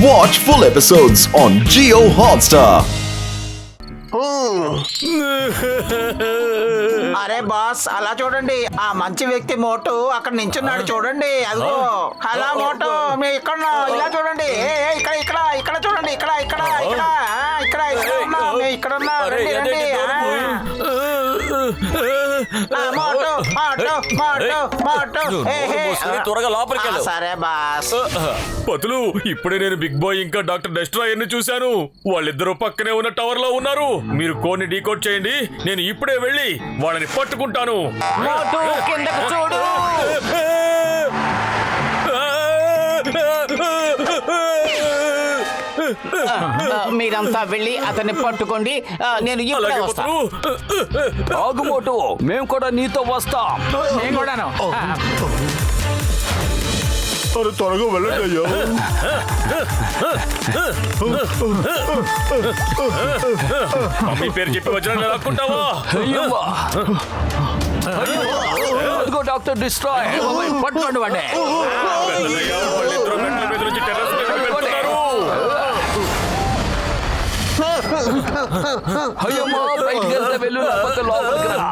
Watch full episodes on Jio Hotstar. అరే boss అలా చూడండి, ఆ మంచి వ్యక్తి మోటు అక్కడ నించున్నాడు చూడండి. అదిగో అలా మోటు మీ ఇక్కడ ఇలా చూడండి. ఇక్కడ ఇక్కడ ఇక్కడ చూడండి, ఇక్కడ ఇక్కడ ఇక్కడ ఇక్కడ ఇక్కడ ఉన్నా రండి రండి. మోటు మోటు మోటు మోటు త్వరగా లోపలికి వెళ్ళు. సరే బాస్. పతులు, ఇప్పుడే నేను బిగ్ బాయ్ ఇంకా డాక్టర్ డెస్ట్రాయర్ ని చూశాను. వాళ్ళిద్దరూ పక్కనే ఉన్న టవర్ లో ఉన్నారు. మీరు కోడ్ని డీకోడ్ చేయండి, నేను ఇప్పుడే వెళ్ళి వాళ్ళని పట్టుకుంటాను. కిందకు చూడు. మీరంతా వెళ్ళి అతన్ని పట్టుకోండి, నేను ఇప్పుడే వస్తాను. ఆగుమోటు, మేము కూడా నీతో వస్తాం. నేను కూడాను. త్వరగా వెళ్ళండి అయ్యా. మమ్మీ పేరు చెప్పి వచ్చిన లాక్కుంటావా? అదిగో డాక్టర్ డిస్ట్రాయ్, పట్టుకోండి వాడిని. వాళ్ళిద్దరూ మెట్ల మీద నుంచి టెర్రస్ మీదకి వెళ్తున్నారు. అయ్యమ్మా, బయటికి వెళ్తే వెళ్ళు, లేకపోతే లోపలికి రా.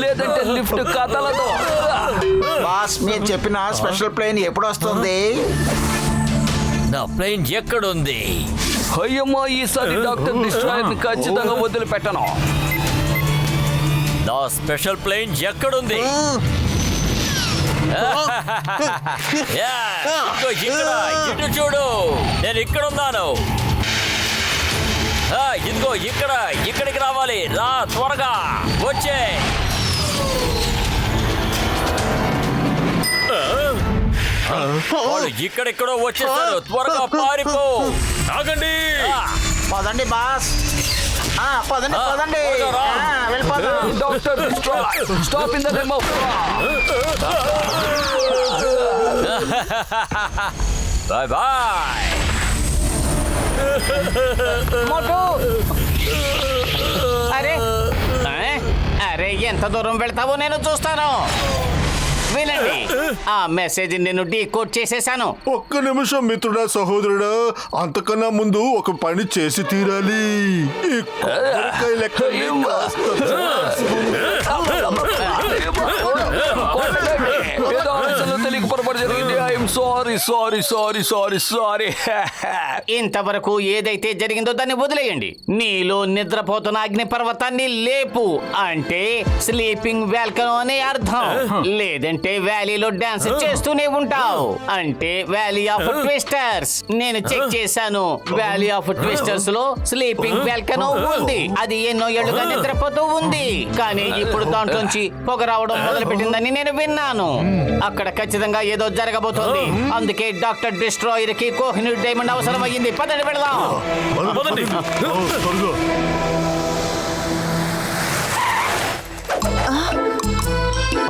లేదంటే లిఫ్ట్ కదలదు. బాస్, మీరు చెప్పిన స్పెషల్ ప్లేన్ ఎప్పుడు వస్తుంది? నా ప్లేన్ ఎక్కడుంది? అయ్యమ్మా, ఈసారి డాక్టర్ డిస్ట్రాయర్ ని ఖచ్చితంగా వదిలిపెట్టను. నా స్పెషల్ ప్లేన్ ఎక్కడుంది? ఇటు చూడు, నేను ఇక్కడ ఉన్నాను. ఇదిగో ఇక్కడ, ఇక్కడికి రావాలి. రా త్వరగా వచ్చే. వాళ్ళు ఇక్కడెక్కడో వచ్చేసారు, త్వరగా పారిపో. ఆగండి. పదండి బాస్, పదండి పదండి, వెళ్ళిపోదాం. Doctor destroy, stop in the name of boy boy. అరే అరే, ఎంత దూరం వెళ్తావో నేను చూస్తాను. వినండి, ఆ మెసేజ్ నేను డీకోడ్ చేసేసాను. ఒక్క నిమిషం మిత్రుడా, సహోదరుడా, అంతకన్నా ముందు ఒక పని చేసి తీరాలి. ఈ కొబ్బరికాయ లెక్క తెలియక పొరపాటు జరిగింది. I'm sorry sorry sorry sorry sorry. ఇంతవరకు ఏదైతే జరిగిందో దాన్ని వదిలేయండి. నీలో నిద్రపోతున్న అగ్ని పర్వతాన్ని లేపు అంటే స్లీపింగ్ వాల్కనో అనే అర్థం. లేదంటే వ్యాలీలో డాన్స్ చేస్తూనే ఉంటావు అంటే వ్యాలీ ఆఫ్ ట్విస్టర్స్. నేను చెక్ చేశాను, వ్యాలీ ఆఫ్ ట్విస్టర్స్ లో స్లీపింగ్ వాల్కనో ఉంది. అది ఎన్నో ఏళ్లుగా నిద్రపోతూ ఉంది, కానీ ఇప్పుడు దాంట్లోంచి పొగ రావడం మొదలు పెట్టిందని నేను విన్నాను. అక్కడ ఖచ్చితంగా ఏదో జరగబోతోంది. అందుకే డాక్టర్ డిస్ట్రాయర్ కి కోహినూర్ డైమండ్ అవసరం అయ్యింది. పదండి వెళదాం.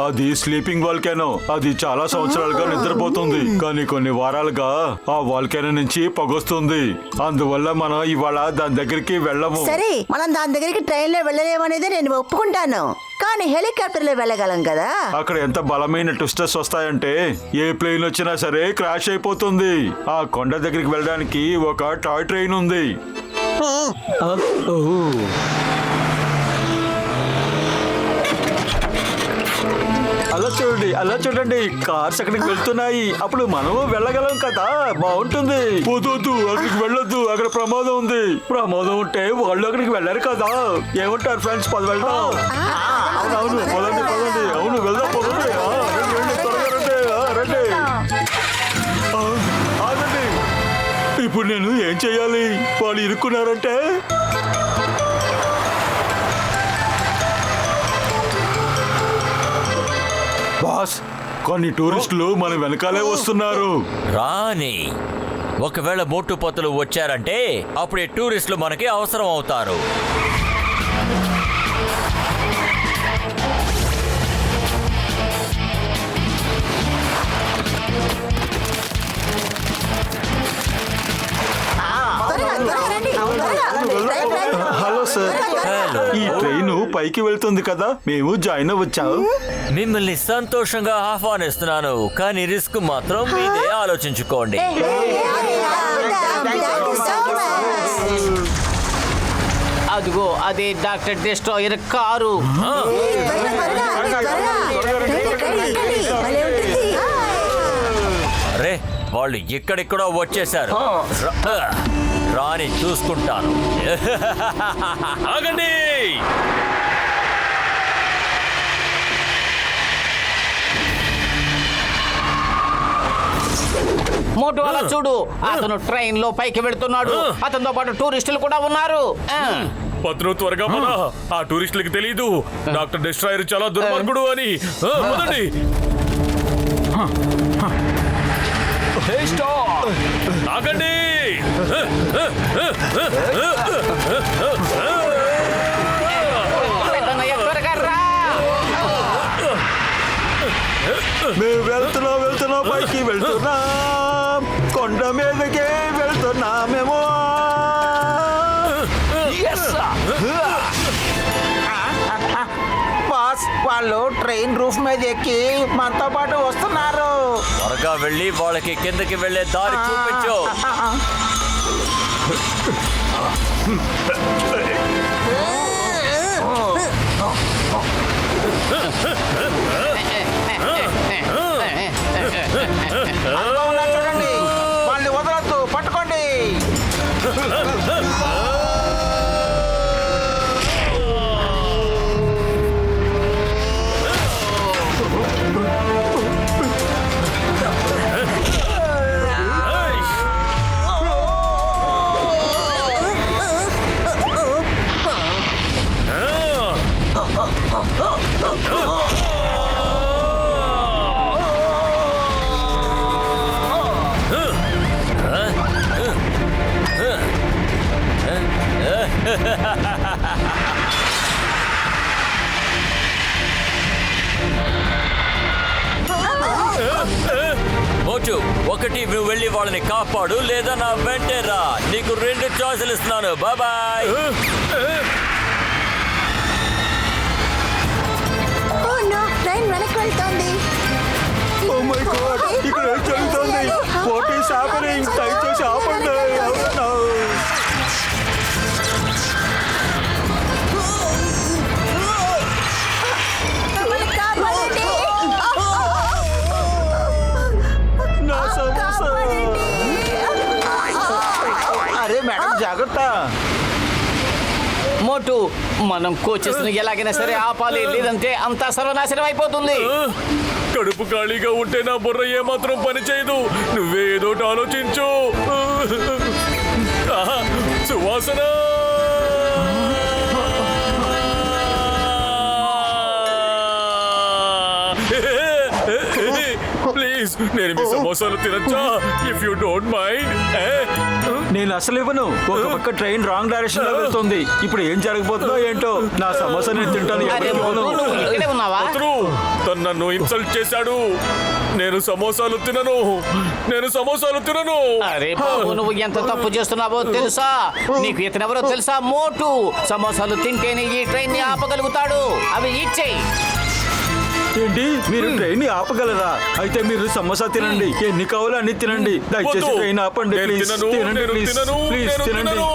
అది స్లీపింగ్ వాల్కానో. అది చాలా సంవత్సరాలుగా నిద్రపోతుంది, కానీ కొన్ని వారాలుగా ఆ వాల్కానో నుంచి పొగొస్తుంది. అందువల్ల మనం ఇవాళ దాని దగ్గరికి వెళ్ళము. సరే, మనం దాని దగ్గరికి ట్రైన్ లో వెళ్ళలేమనేది నేను ఒప్పుకుంటాను, కానీ హెలికాప్టర్ లో వెళ్ళగలం కదా. అక్కడ ఎంత బలమైన ట్విస్టర్స్ వస్తాయంటే ఏ ప్లేన్ వచ్చినా సరే క్రాష్ అయిపోతుంది. ఆ కొండ దగ్గరికి వెళ్ళడానికి ఒక టాయ్ ట్రైన్ ఉంది. అలా చూడండి, కార్స్ అక్కడికి వెళ్తున్నాయి. అప్పుడు మనము వెళ్ళగలం కదా, బాగుంటుంది. వద్దు, అక్కడికి వెళ్ళొద్దు, అక్కడ ప్రమాదం ఉంది. ప్రమాదం ఉంటే వాళ్ళు అక్కడికి వెళ్ళారు కదా. ఏమంటారు ఫ్రెండ్స్? వెళ్దాం. అవును, పదండి. అవును, వెళ్దాం, పదండి. రండి. ఆగండి. ఇప్పుడు నేను ఏం చెయ్యాలి? వాళ్ళు ఇరుక్కున్నారంటే బాస్, కొన్ని టూరిస్టులు మన వెనకాలే వస్తున్నారు. రాని, ఒకవేళ మోటుపతులు వచ్చారంటే అప్పుడే టూరిస్టులు మనకి అవసరం అవుతారు. హలో సార్, ఈ ట్రైన్ పైకి వెళ్తుంది కదా, మేము జాయిన్ అవ్వచ్చాము. మిమ్మల్ని సంతోషంగా ఆహ్వానిస్తున్నాను, కానీ రిస్క్ మాత్రం మీదే ఆలోచించుకోండి. అదిగో అదే డాక్టర్ డెస్ట్రాయర్ కారు. అరే వాళ్ళు ఇక్కడిక్కడో వచ్చేసారు. రాని చూసుకుంటాను. ఆగండి. మోటు అలా చూడు, అతను ట్రైన్ లో పైకి వెళ్తున్నాడు. అతనితో పాటు టూరిస్టులు కూడా ఉన్నారు. పత్రు త్వరగా పద. ఆ టూరిస్టులకి తెలీదు డాక్టర్ డెస్ట్రాయర్ చాలా దుర్మార్గుడు అని. పదండి. ఆగండి. త్వరగా రా. మేము వెళ్తున్నా పైకి వెళ్తున్నా, కొండ మీదకే వెళ్తున్నామేమో. బాస్, వాళ్ళు ట్రైన్ రూఫ్ మీద ఎక్కి మనతో పాటు వస్తున్నారు. త్వరగా వెళ్ళి వాళ్ళకి కిందకి వెళ్ళే దారి చూపించు. అదిగో ఉన్నారు చూడండి, వాళ్ళని వదలొద్దు, పట్టుకోండి. మోటు, ఒకటి నువ్వు వెళ్ళి వాళ్ళని కాపాడు, లేదా నా వెంటే రా. నీకు 2 చాయిస్లు ఇస్తున్నాను. బాయ్. ట్రైన్ వెనక్కి వెళ్తోంది. ఓ మై గాడ్, ఇక్కడ ఏం జరుగుతోంది? What is happening? దయచేసి ఆపండి. నా సమోసా. అరే మేడం, జాగ్రత్త. మోటు, మనం కోచెస్ ను ఎలాగైనా సరే ఆపాలి, లేదంటే అంతా సర్వనాశనం అయిపోతుంది. కడుపు ఖాళీగా ఉంటే నా బుర్ర ఏమాత్రం పని చేయదు. నువ్వే ఏదోటి ఆలోచించు. సువాసన. ప్లీజ్, నేను మీ సమోసాలు తినచ్చా? If you don't mind. నేను అసలు ఇవ్వను. ఒక పక్క ట్రైన్ రాంగ్ డైరెక్షన్ లో వెళ్తుంది. ఇప్పుడు ఏం జరగబోతుందో ఏంటో. నా సమోసా నేను తింటాను. అరే మోటు, నువ్వు ఇక్కడే ఉన్నావా? తను నన్ను ఇన్సల్ట్ చేశాడు. నేను సమోసాలు తినను. అరే బాబు, నువ్వు ఎంత తప్పు చేస్తున్నావో తెలుసా? నీకు ఇతనెవరో తెలుసా? మోటు సమోసాలు తింటేనే ఈ ట్రైన్ ని ఆపగలుగుతాడు. అవి ఇచ్చేయి. ఏంటి, మీరు ట్రైన్ ని ఆపగలరా? అయితే మీరు సమోసా తినండి. ఎన్ని కావాలో అన్ని తినండి. దయచేసి ట్రైన్ ఆపండి. నేను ప్లీజ్ తినను, తినండి. నేను ప్లీజ్ తినను, ప్లీజ్ నేను తినండి. తినను.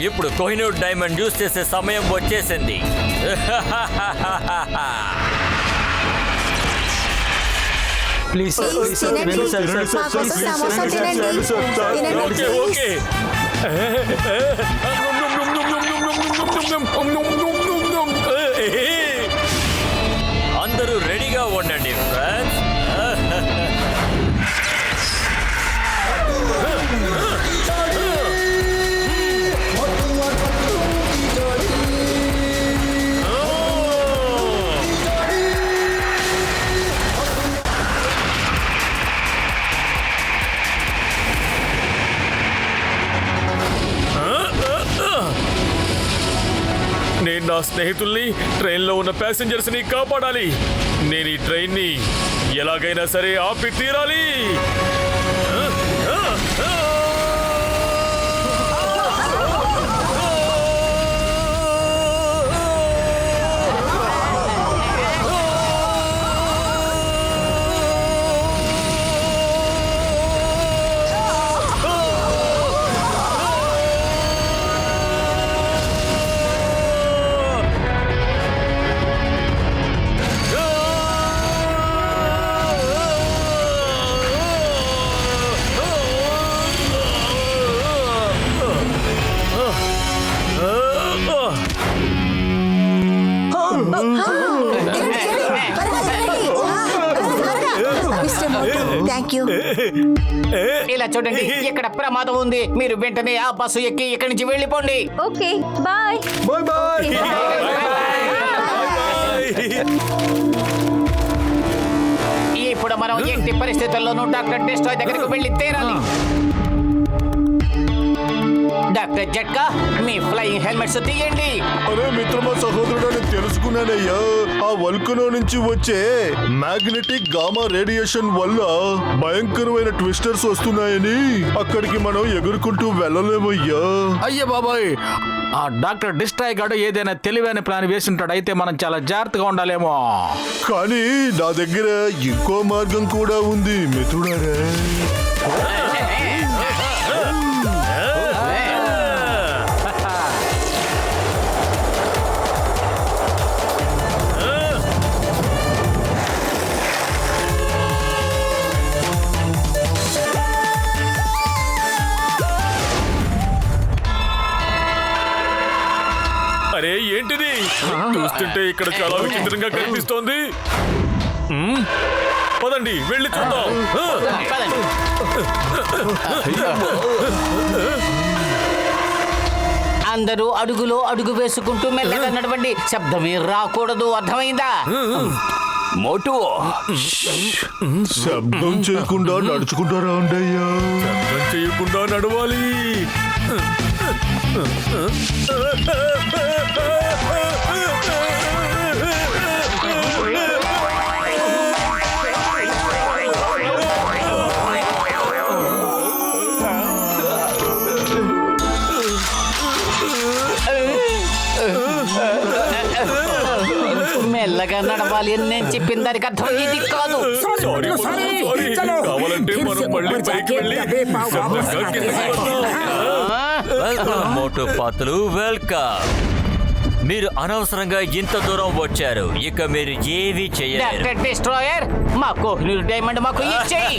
ఇప్పుడు కోహినూర్ డైమండ్ యూస్ చేసే సమయం వచ్చేసింది. ప్లీజ్ సార్, ప్లీజ్ సార్, తినండి సార్, సార్, సార్, మాకోసం ప్లీజ్ సమోసా తినండి సార్, తినండి. సార్, సార్, తినండి. Okay okay. అందరూ రెడీగా ఉండండి ఫ్రెండ్స్. నేను నా స్నేహితుల్ని, ట్రైన్లో ఉన్న ప్యాసింజర్స్ ని కాపాడాలి. నేను ఈ ట్రైన్ ని ఎలాగైనా సరే ఆపి తీరాలి. Thank you. ఇలా చూడండి, ఇక్కడ ప్రమాదం ఉంది. మీరు వెంటనే ఆ బస్సు ఎక్కి ఇక్కడి నుంచి వెళ్ళిపోండి. Okay bye. Bye bye. ఇప్పుడు మనం ఎట్టి పరిస్థితుల్లోనూ డాక్టర్ డెస్ట్రాయ్ దగ్గరికి వెళ్ళి తీరాలి. డాక్టర్ జట్కా, మీ ఫ్లయింగ్ హెల్మెట్స్ తీయండి. అరే మిత్రమా, సహోదరుడు, తెలుసుకున్నానయ్యా. ఆ వల్కనో నుంచి వచ్చే మ్యాగ్నెటిక్ గామా రేడియేషన్ వల్ల భయంకరమైన ట్విస్టర్స్ వస్తున్నాయని అక్కడికి మనం ఎగురుకుంటూ వెళ్ళలేమయ్యా. అయ్యే బాబాయ్, ఆ డాక్టర్ డిస్ట్రాయ్ గాడు ఏదైనా తెలివైన ప్లాన్ వేసింటాడు. అయితే మనం చాలా జాగ్రత్తగా ఉండాలేమో. కానీ నా దగ్గర ఇంకో మార్గం కూడా ఉంది మిత్రుడారా. అరే ఏంటిది? చూస్తుంటే ఇక్కడ చాలా విచిత్రంగా కనిపిస్తోంది. పదండి వెళ్ళి చూద్దాం. పదండి. అందరూ అడుగులో అడుగు వేసుకుంటూ మెల్లగా నడవండి. శబ్దమే రాకూడదు, అర్థమైందా? మోటు, శబ్దం చేయకుండా నడుచుకుంటారా ఉండయ్యా. శబ్దం చేయకుండా నడవాలి. మెల్లగా నడవాలి అని నేను చెప్పిన దానికి అర్థం ఇది కాదు. సారీ, కావాలంటే మనం మళ్ళీ పైకి వెళ్ళి శబ్దంగా కిందకి వద్దాం. వెల్కమ్ మోటు పాతులు, వెల్కమ్. మీరు అనవసరంగా ఇంత దూరం వచ్చారు. ఇక మీరు ఏమీ చేయలేరు. డాక్టర్ డిస్ట్రాయర్, మా కోహినూర్ డైమండ్ మాకు ఇచ్చేయి.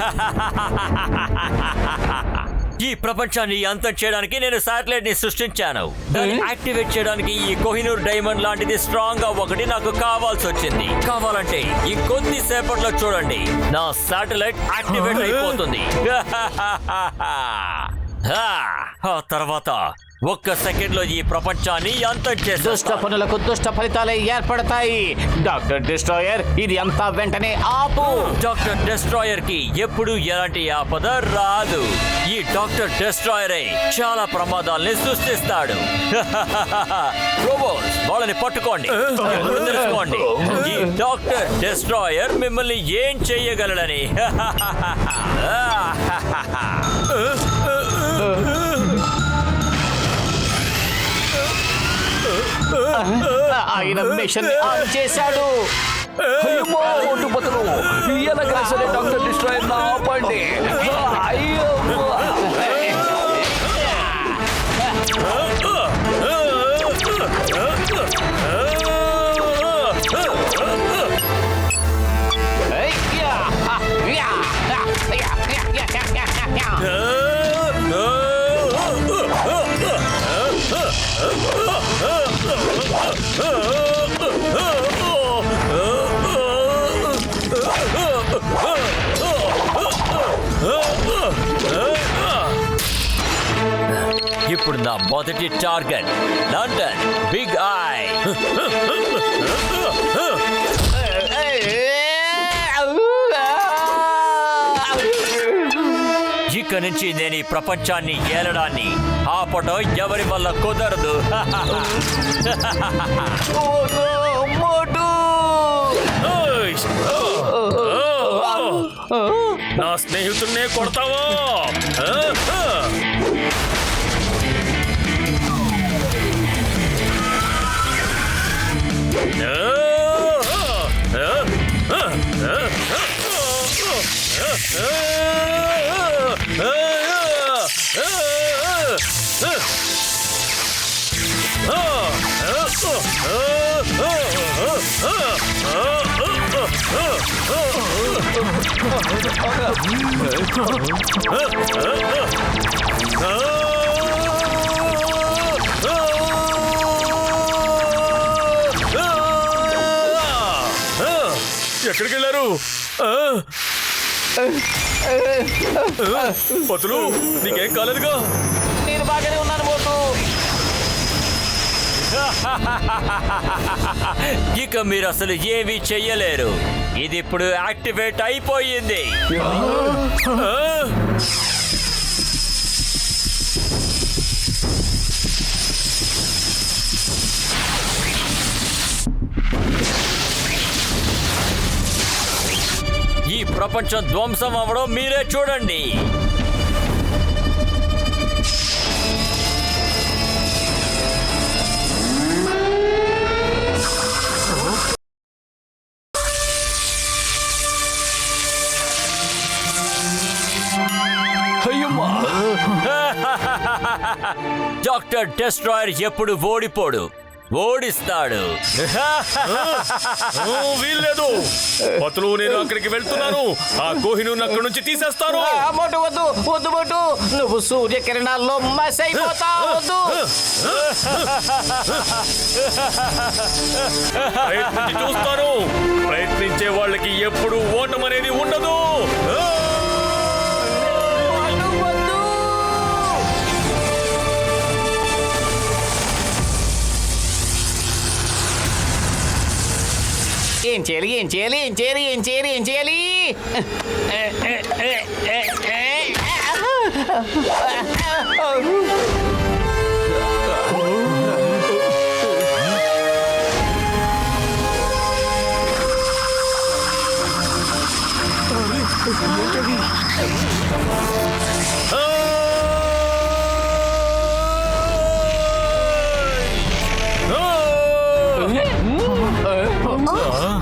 ఈ ప్రపంచాన్ని అంతం చేయడానికి నేను శాటిలైట్ ని సృష్టించాను. దాన్ని యాక్టివేట్ చేయడానికి ఈ కోహినూర్ డైమండ్ లాంటిది స్ట్రాంగ్ గా ఒకటి నాకు కావాల్సి వచ్చింది. కావాలంటే ఇంకొద్ది సేపట్లో చూడండి, నా శాటిలైట్ యాక్టివేట్ అయిపోతుంది. ఆ తర్వాత ఒక్క సెకండ్ లో ఈ ప్రపంచాన్ని అంతం దుష్ట చేసేస్తాను. పనులకు దుష్ట ఫలితాలే ఏర్పడతాయి. డాక్టర్ డిస్ట్రాయర్, ఇది అంతా వెంటనే ఆపు. డాక్టర్ డెస్ట్రాయర్ కి ఎప్పుడు ఎలాంటి ఆపద రాదు. ఈ డాక్టర్ డెస్ట్రాయరే చాలా ప్రమాదాల్ని సృష్టిస్తాడు. రోబోట్స్, వాళ్ళని పట్టుకోండి. ఇప్పుడు తెలుసుకోండి ఈ డాక్టర్ డెస్ట్రాయర్ మిమ్మల్ని ఏం చెయ్యగలడని. ఆయన మిషన్ ఆన్ చేశాడు. అయ్యమ్మో, మోటు పతులు, ఎలాగైనా సరే డాక్టర్ డిస్ట్రాయర్ నా ఆపండి. అయ్యో, ఇప్పుడు నా మొదటి టార్గెట్ లండన్ బిగ్ ఐ. ఇక నుంచి నేను ఈ ప్రపంచాన్ని ఏలడాన్ని ఆపటం ఎవరి వల్ల కుదరదు. నా స్నేహితున్నే కొడతావా? ఎక్కడికి వెళ్ళారు? పతులు నీకేం కాలేదుగా? నేను బాగానే ఉన్నాను మోటు. ఇక మీరు అసలు ఏమీ చెయ్యలేరు. ఇది ఇప్పుడు యాక్టివేట్ అయిపోయింది. ఈ ప్రపంచం ధ్వంసం అవ్వడం మీరే చూడండి. డాక్టర్ డెస్ట్రాయర్ ఎప్పుడు ఓడిపోడు, ఓడిస్తాడు. వీల్లేదు పతులు, నేను అక్కడికి వెళ్తున్నాను. ఆ కోహినూర్ అక్కడి నుంచి తీసేస్తాను. మోటు వద్దు వద్దు మోటు, నువ్వు సూర్యకిరణాల్లో మస్ అయిపోతావు. వద్దు. ప్రయత్నించి చూస్తాను. ప్రయత్నించే వాళ్ళకి ఎప్పుడు ఓటం అనేది ఉండదు. ఏం చేయాలి ఏం చేయాలి ఏం చేయాలి ఏం చేయాలి ఏం చేయాలి?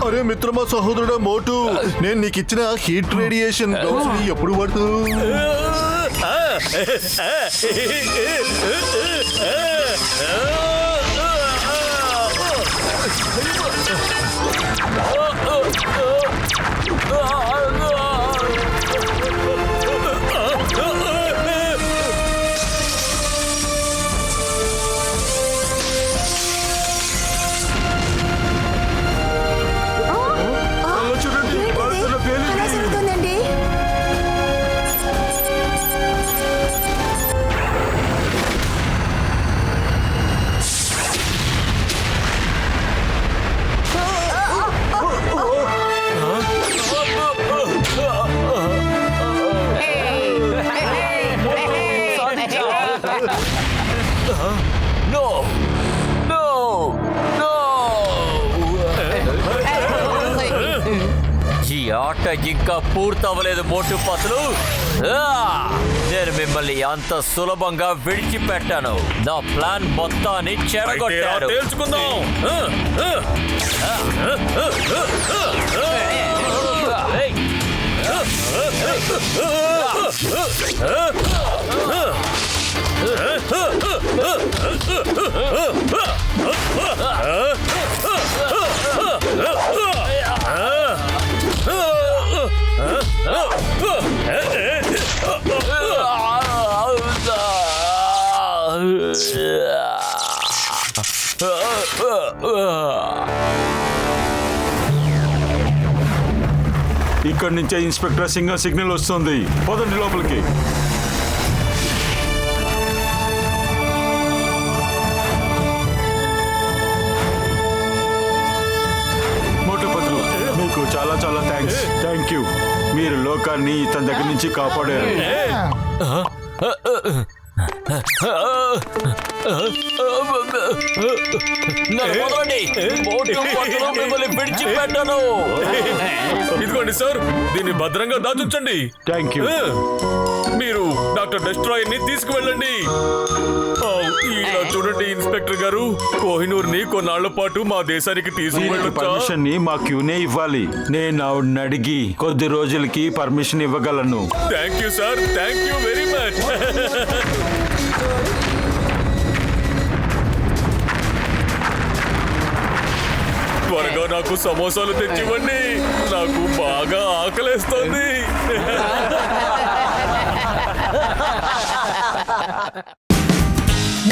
అరే మిత్రమా, సహోదరుడా మోటు, నేను నీకు ఇచ్చిన హీట్ రేడియేషన్ గ్లౌస్ ని ఎప్పుడు పడతావు? అలా జరుగుతుందండి. నో నో నో, ఈ ఆట ఇంకా పూర్తవలేదు మోటు పతులు. నేను మిమ్మల్ని అంత సులభంగా విడిచిపెట్టాను. నా ప్లాన్ మొత్తాన్ని చెడగొట్టారు. తెలుసుకుందాం. ఇక్కడి నుంచే ఇన్స్పెక్టర్ సిగ్నల్ వస్తుంది. పోదండి లోపలికి. మోటుపతులు, మీకు చాలా చాలా థ్యాంక్ యూ. మీరు లోకాన్ని ఇతని దగ్గర నుంచి కాపాడారు. మిమ్మల్ని విడిచిపెట్టాను. ఇదిగోండి సార్, దీన్ని భద్రంగా దాచుంచండి. Thank you. మీరు డాక్టర్ డెస్ట్రాయర్ ని తీసుకువెళ్ళండి. ఇలా చూడండి ఇన్స్పెక్టర్ గారు, కోహినూర్ ని కొన్నాళ్ల పాటు మా దేశానికి తీసుకువెళ్ళొచ్చా? పర్మిషన్ ని మా క్యూనే ఇవ్వాలి. నేను ఆవిడని అడిగి కొద్ది రోజులకి పర్మిషన్ ఇవ్వగలను. Thank you sir, thank you very much. త్వరగా నాకు సమోసాలు తెచ్చివ్వండి, నాకు బాగా ఆకలేస్తోంది.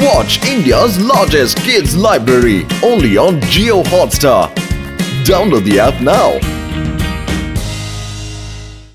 Watch India's largest kids library only on Jio Hotstar. Download the app now.